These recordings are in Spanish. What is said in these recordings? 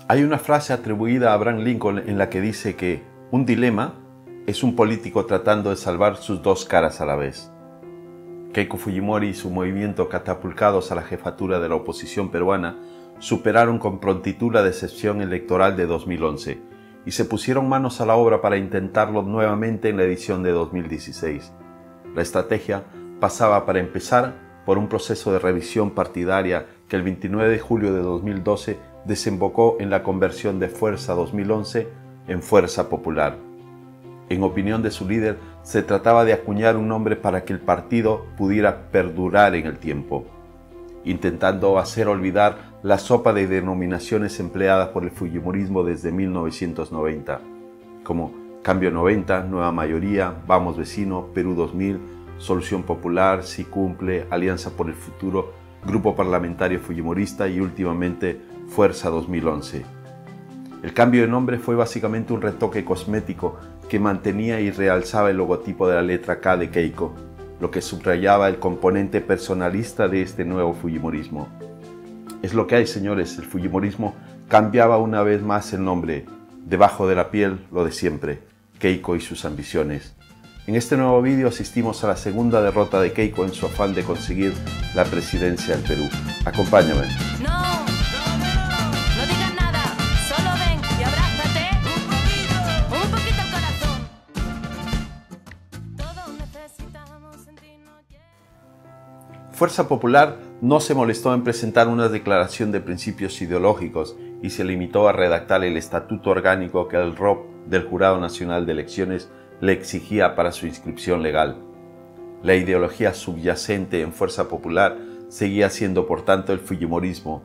Hay una frase atribuida a Abraham Lincoln en la que dice que un dilema es un político tratando de salvar sus dos caras a la vez. Keiko Fujimori y su movimiento, catapultados a la jefatura de la oposición peruana, superaron con prontitud la decepción electoral de 2011 y se pusieron manos a la obra para intentarlo nuevamente en la edición de 2016. La estrategia pasaba, para empezar, por un proceso de revisión partidaria que el 29 de julio de 2012 desembocó en la conversión de Fuerza 2011 en Fuerza Popular. En opinión de su líder, se trataba de acuñar un nombre para que el partido pudiera perdurar en el tiempo, intentando hacer olvidar la sopa de denominaciones empleadas por el fujimorismo desde 1990, como Cambio 90, Nueva Mayoría, Vamos Vecino, Perú 2000, Solución Popular, Si Cumple, Alianza por el Futuro, Grupo Parlamentario Fujimorista y últimamente Fuerza 2011. El cambio de nombre fue básicamente un retoque cosmético que mantenía y realzaba el logotipo de la letra K de Keiko, lo que subrayaba el componente personalista de este nuevo fujimorismo. Es lo que hay, señores, el fujimorismo cambiaba una vez más el nombre, debajo de la piel lo de siempre, Keiko y sus ambiciones. En este nuevo vídeo asistimos a la segunda derrota de Keiko en su afán de conseguir la presidencia del Perú. Acompáñame. Fuerza Popular no se molestó en presentar una declaración de principios ideológicos y se limitó a redactar el estatuto orgánico que el ROP del Jurado Nacional de Elecciones le exigía para su inscripción legal. La ideología subyacente en Fuerza Popular seguía siendo, por tanto, el fujimorismo,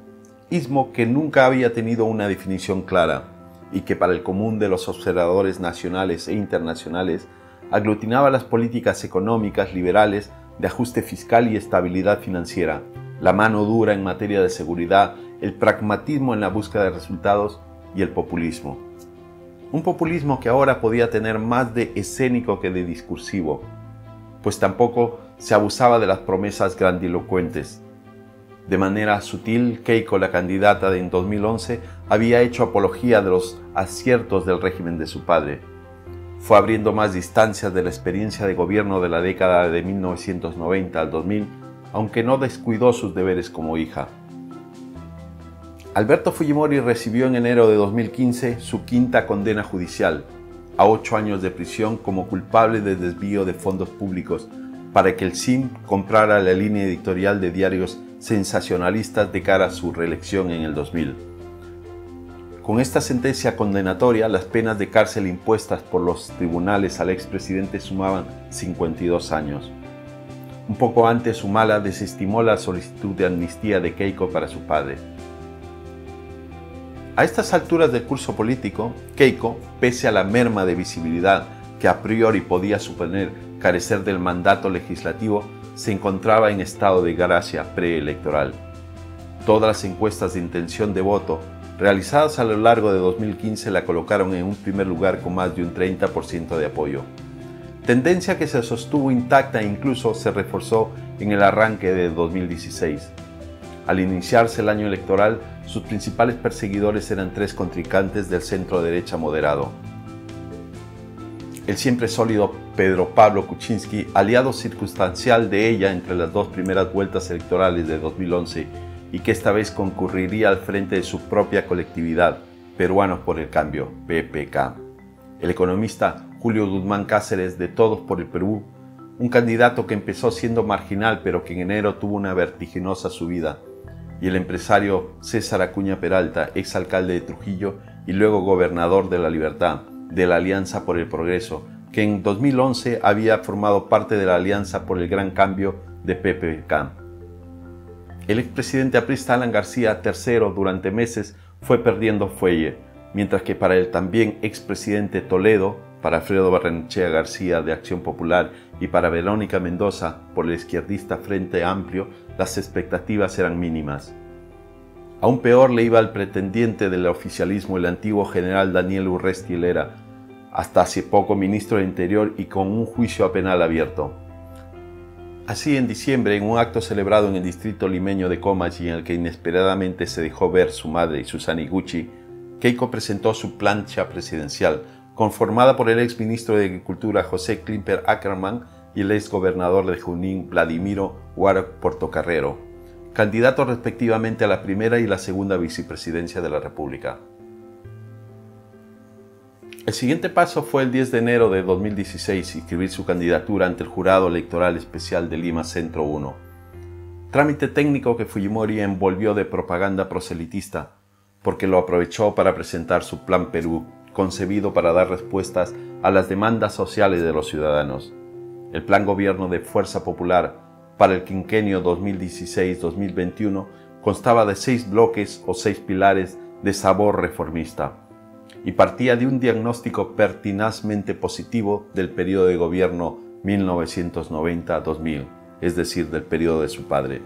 ismo que nunca había tenido una definición clara y que para el común de los observadores nacionales e internacionales aglutinaba las políticas económicas liberales de ajuste fiscal y estabilidad financiera, la mano dura en materia de seguridad, el pragmatismo en la búsqueda de resultados y el populismo. Un populismo que ahora podía tener más de escénico que de discursivo, pues tampoco se abusaba de las promesas grandilocuentes. De manera sutil, Keiko, la candidata de en 2011, había hecho apología de los aciertos del régimen de su padre. Fue abriendo más distancias de la experiencia de gobierno de la década de 1990 al 2000, aunque no descuidó sus deberes como hija. Alberto Fujimori recibió en enero de 2015 su quinta condena judicial, a 8 años de prisión como culpable de desvío de fondos públicos para que el SIM comprara la línea editorial de diarios sensacionalistas de cara a su reelección en el 2000. Con esta sentencia condenatoria, las penas de cárcel impuestas por los tribunales al expresidente sumaban 52 años. Un poco antes, Humala desestimó la solicitud de amnistía de Keiko para su padre. A estas alturas del curso político, Keiko, pese a la merma de visibilidad que a priori podía suponer carecer del mandato legislativo, se encontraba en estado de gracia preelectoral. Todas las encuestas de intención de voto realizadas a lo largo de 2015 la colocaron en un primer lugar con más de un 30% de apoyo. Tendencia que se sostuvo intacta e incluso se reforzó en el arranque de 2016. Al iniciarse el año electoral, sus principales perseguidores eran 3 contrincantes del centro derecha moderado. El siempre sólido Pedro Pablo Kuczynski, aliado circunstancial de ella entre las 2 primeras vueltas electorales de 2011, y que esta vez concurriría al frente de su propia colectividad, Peruanos por el Cambio, PPK. El economista Julio Guzmán Cáceres, de Todos por el Perú, un candidato que empezó siendo marginal pero que en enero tuvo una vertiginosa subida, y el empresario César Acuña Peralta, exalcalde de Trujillo y luego gobernador de La Libertad, de la Alianza por el Progreso, que en 2011 había formado parte de la Alianza por el Gran Cambio de PPK. El expresidente aprista Alan García III durante meses fue perdiendo fuelle, mientras que para el también expresidente Toledo, para Alfredo Barrenechea García de Acción Popular y para Verónica Mendoza por el izquierdista Frente Amplio, las expectativas eran mínimas. Aún peor le iba al pretendiente del oficialismo, el antiguo general Daniel Urresti Helera, hasta hace poco ministro del Interior y con un juicio penal abierto. Así, en diciembre, en un acto celebrado en el distrito limeño de Comachi, en el que inesperadamente se dejó ver su madre, Susana Iguchi, Keiko presentó su plancha presidencial, conformada por el ex ministro de Agricultura José Klimper Ackerman y el ex gobernador de Junín Vladimiro Warnock Portocarrero, candidatos respectivamente a la primera y la segunda vicepresidencia de la República. El siguiente paso fue el 10 de enero de 2016 inscribir su candidatura ante el Jurado Electoral Especial de Lima Centro 1, trámite técnico que Fujimori envolvió de propaganda proselitista, porque lo aprovechó para presentar su Plan Perú, concebido para dar respuestas a las demandas sociales de los ciudadanos. El Plan Gobierno de Fuerza Popular para el quinquenio 2016-2021 constaba de 6 bloques o 6 pilares de sabor reformista y partía de un diagnóstico pertinazmente positivo del periodo de gobierno 1990-2000, es decir, del periodo de su padre.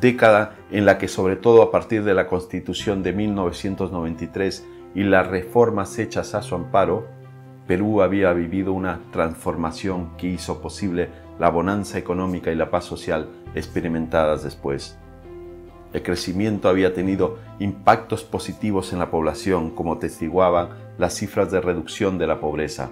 Década en la que, sobre todo a partir de la Constitución de 1993 y las reformas hechas a su amparo, Perú había vivido una transformación que hizo posible la bonanza económica y la paz social experimentadas después. El crecimiento había tenido impactos positivos en la población, como testiguaban las cifras de reducción de la pobreza.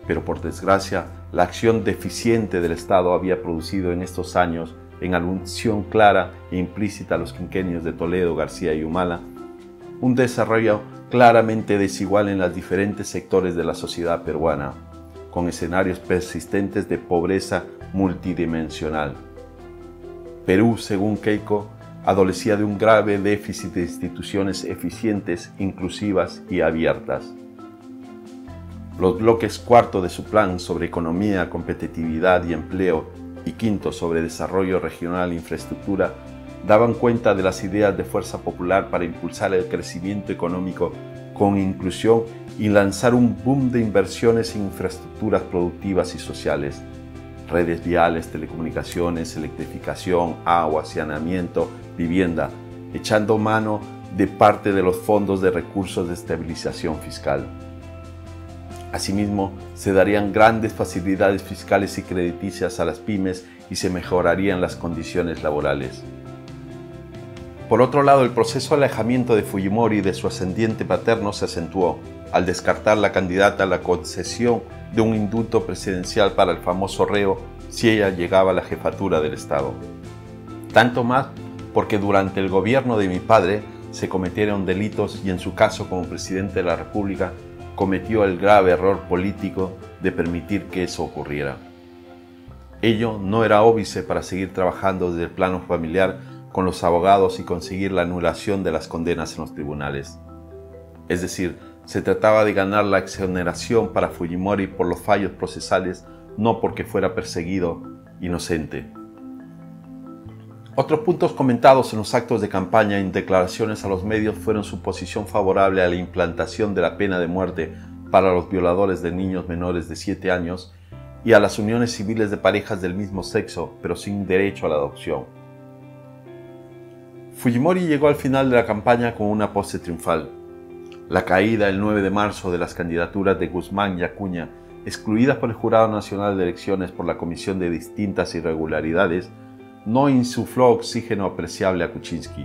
Pero por desgracia, la acción deficiente del Estado había producido en estos años, en alusión clara e implícita a los quinquenios de Toledo, García y Humala, un desarrollo claramente desigual en los diferentes sectores de la sociedad peruana, con escenarios persistentes de pobreza multidimensional. Perú, según Keiko, adolecía de un grave déficit de instituciones eficientes, inclusivas y abiertas. Los bloques cuarto de su plan sobre economía, competitividad y empleo y quinto sobre desarrollo regional e infraestructura daban cuenta de las ideas de Fuerza Popular para impulsar el crecimiento económico con inclusión y lanzar un boom de inversiones en infraestructuras productivas y sociales, redes viales, telecomunicaciones, electrificación, agua, saneamiento, vivienda, echando mano de parte de los fondos de recursos de estabilización fiscal. Asimismo, se darían grandes facilidades fiscales y crediticias a las pymes y se mejorarían las condiciones laborales. Por otro lado, el proceso de alejamiento de Fujimori y de su ascendiente paterno se acentuó al descartar la candidata a la concesión de un indulto presidencial para el famoso reo si ella llegaba a la jefatura del Estado. Tanto más porque durante el gobierno de mi padre se cometieron delitos y en su caso como presidente de la República cometió el grave error político de permitir que eso ocurriera. Ello no era óbice para seguir trabajando desde el plano familiar con los abogados y conseguir la anulación de las condenas en los tribunales. Es decir, se trataba de ganar la exoneración para Fujimori por los fallos procesales, no porque fuera perseguido inocente. Otros puntos comentados en los actos de campaña y en declaraciones a los medios fueron su posición favorable a la implantación de la pena de muerte para los violadores de niños menores de 7 años y a las uniones civiles de parejas del mismo sexo, pero sin derecho a la adopción. Fujimori llegó al final de la campaña con una pose triunfal. La caída el 9 de marzo de las candidaturas de Guzmán y Acuña, excluidas por el Jurado Nacional de Elecciones por la Comisión de Distintas Irregularidades, no insufló oxígeno apreciable a Kuczynski.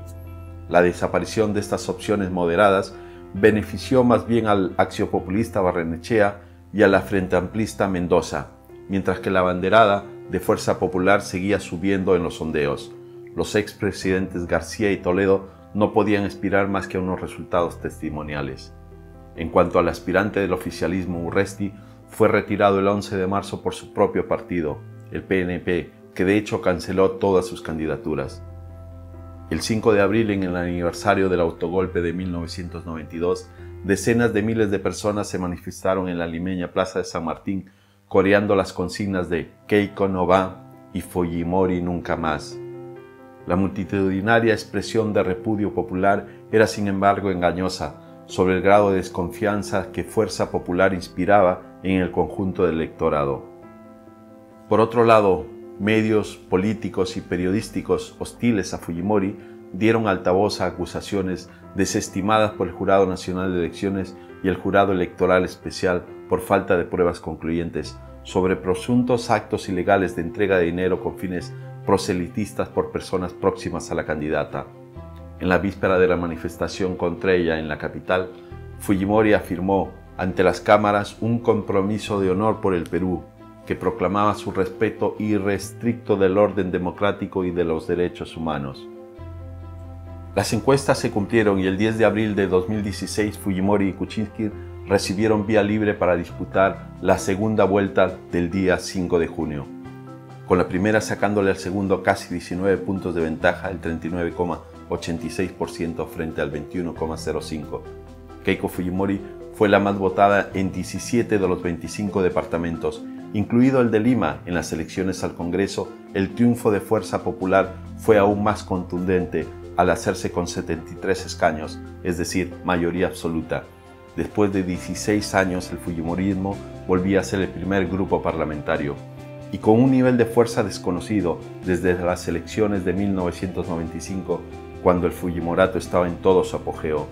La desaparición de estas opciones moderadas benefició más bien al axiopopulista Barrenechea y a la frente amplista Mendoza, mientras que la banderada de Fuerza Popular seguía subiendo en los sondeos. Los expresidentes García y Toledo no podían aspirar más que a unos resultados testimoniales. En cuanto al aspirante del oficialismo Urresti, fue retirado el 11 de marzo por su propio partido, el PNP, que de hecho canceló todas sus candidaturas. El 5 de abril, en el aniversario del autogolpe de 1992, decenas de miles de personas se manifestaron en la limeña Plaza de San Martín, coreando las consignas de Keiko no va y Fujimori nunca más. La multitudinaria expresión de repudio popular era sin embargo engañosa sobre el grado de desconfianza que Fuerza Popular inspiraba en el conjunto del electorado. Por otro lado, medios políticos y periodísticos hostiles a Fujimori dieron altavoz a acusaciones desestimadas por el Jurado Nacional de Elecciones y el Jurado Electoral Especial por falta de pruebas concluyentes sobre presuntos actos ilegales de entrega de dinero con fines proselitistas por personas próximas a la candidata. En la víspera de la manifestación contra ella en la capital, Fujimori afirmó ante las cámaras un compromiso de honor por el Perú, que proclamaba su respeto irrestricto del orden democrático y de los derechos humanos. Las encuestas se cumplieron y el 10 de abril de 2016 Fujimori y Kuczynski recibieron vía libre para disputar la segunda vuelta del día 5 de junio, con la primera sacándole al segundo casi 19 puntos de ventaja, el 39,86% frente al 21,05%. Keiko Fujimori fue la más votada en 17 de los 25 departamentos, incluido el de Lima. En las elecciones al Congreso, el triunfo de Fuerza Popular fue aún más contundente al hacerse con 73 escaños, es decir, mayoría absoluta. Después de 16 años, el fujimorismo volvía a ser el primer grupo parlamentario, y con un nivel de fuerza desconocido desde las elecciones de 1995, cuando el fujimorato estaba en todo su apogeo.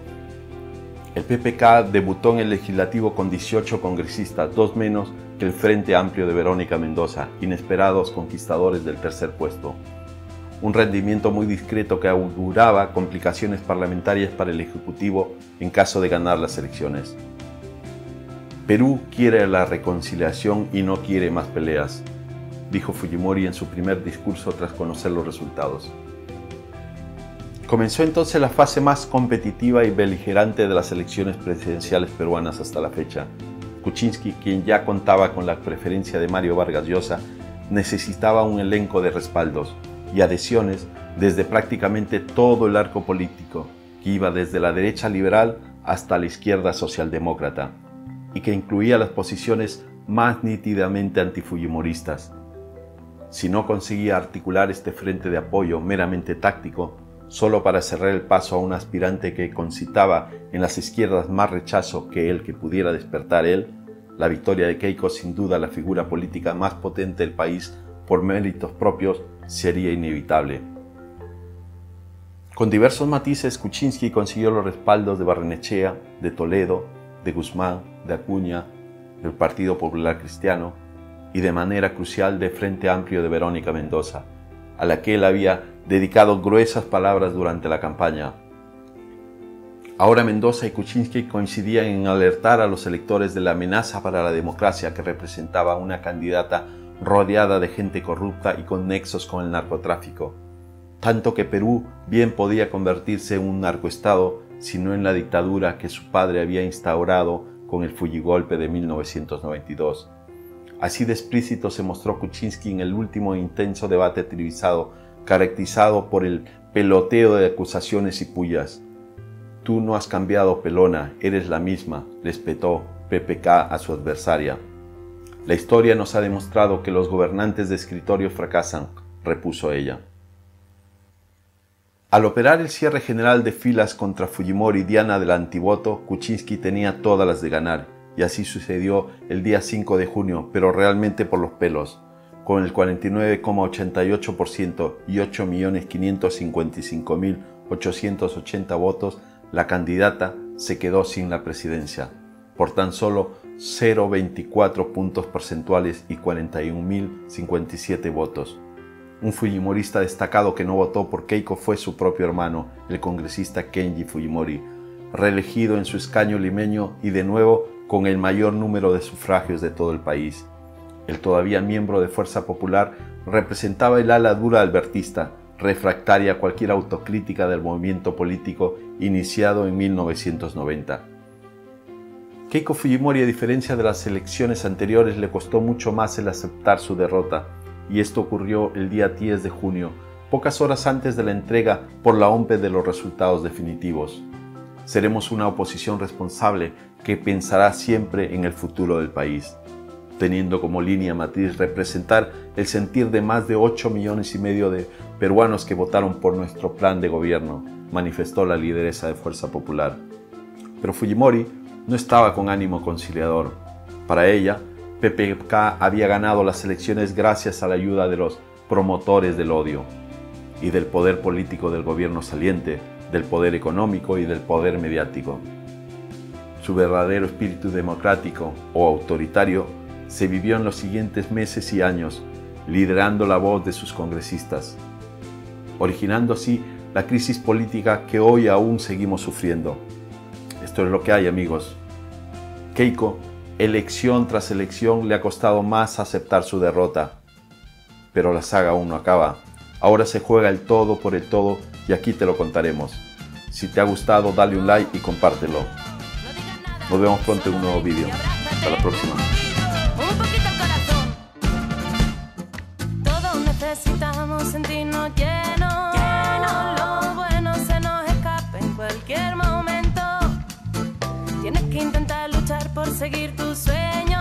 El PPK debutó en el legislativo con 18 congresistas, 2 menos que el Frente Amplio de Verónica Mendoza, inesperados conquistadores del tercer puesto. Un rendimiento muy discreto que auguraba complicaciones parlamentarias para el Ejecutivo en caso de ganar las elecciones. Perú quiere la reconciliación y no quiere más peleas, dijo Fujimori en su primer discurso tras conocer los resultados. Comenzó entonces la fase más competitiva y beligerante de las elecciones presidenciales peruanas hasta la fecha. Kuczynski, quien ya contaba con la preferencia de Mario Vargas Llosa, necesitaba un elenco de respaldos y adhesiones desde prácticamente todo el arco político, que iba desde la derecha liberal hasta la izquierda socialdemócrata, y que incluía las posiciones más nítidamente antifujimoristas. Si no conseguía articular este frente de apoyo meramente táctico, solo para cerrar el paso a un aspirante que concitaba en las izquierdas más rechazo que el que pudiera despertar él, la victoria de Keiko, sin duda la figura política más potente del país por méritos propios, sería inevitable. Con diversos matices, Kuczynski consiguió los respaldos de Barrenechea, de Toledo, de Guzmán, de Acuña, del Partido Popular Cristiano y de manera crucial del Frente Amplio de Verónica Mendoza, a la que él había dedicado gruesas palabras durante la campaña. Ahora Mendoza y Kuczynski coincidían en alertar a los electores de la amenaza para la democracia que representaba una candidata rodeada de gente corrupta y con nexos con el narcotráfico, tanto que Perú bien podía convertirse en un narcoestado, sino en la dictadura que su padre había instaurado con el Fujigolpe de 1992. Así de explícito se mostró Kuczynski en el último intenso debate televisado, caracterizado por el peloteo de acusaciones y pullas. «Tú no has cambiado, pelona, eres la misma», le espetó PPK a su adversaria. «La historia nos ha demostrado que los gobernantes de escritorio fracasan», repuso ella. Al operar el cierre general de filas contra Fujimori y Diana del antivoto, Kuczynski tenía todas las de ganar, y así sucedió el día 5 de junio, pero realmente por los pelos. Con el 49,88% y 8.555.880 votos, la candidata se quedó sin la presidencia, por tan solo 0,24 puntos porcentuales y 41.057 votos. Un fujimorista destacado que no votó por Keiko fue su propio hermano, el congresista Kenji Fujimori, reelegido en su escaño limeño y de nuevo con el mayor número de sufragios de todo el país. El todavía miembro de Fuerza Popular representaba el ala dura albertista, refractaria a cualquier autocrítica del movimiento político iniciado en 1990. Keiko Fujimori, a diferencia de las elecciones anteriores, le costó mucho más el aceptar su derrota, y esto ocurrió el día 10 de junio, pocas horas antes de la entrega por la OMPE de los resultados definitivos. Seremos una oposición responsable que pensará siempre en el futuro del país, teniendo como línea matriz representar el sentir de más de 8,5 millones de peruanos que votaron por nuestro plan de gobierno, manifestó la lideresa de Fuerza Popular. Pero Fujimori no estaba con ánimo conciliador. Para ella, PPK había ganado las elecciones gracias a la ayuda de los promotores del odio y del poder político del gobierno saliente, del poder económico y del poder mediático. Su verdadero espíritu democrático o autoritario se vivió en los siguientes meses y años, liderando la voz de sus congresistas, originando así la crisis política que hoy aún seguimos sufriendo. Esto es lo que hay, amigos. Keiko, elección tras elección, le ha costado más aceptar su derrota. Pero la saga aún no acaba. Ahora se juega el todo por el todo y aquí te lo contaremos. Si te ha gustado, dale un like y compártelo. Nos vemos pronto en un nuevo vídeo. Hasta la próxima. Un poquito el corazón. Todos necesitamos sentirnos llenos. Lo bueno se nos escapa en cualquier momento. Tienes que intentar luchar por seguir tus sueños.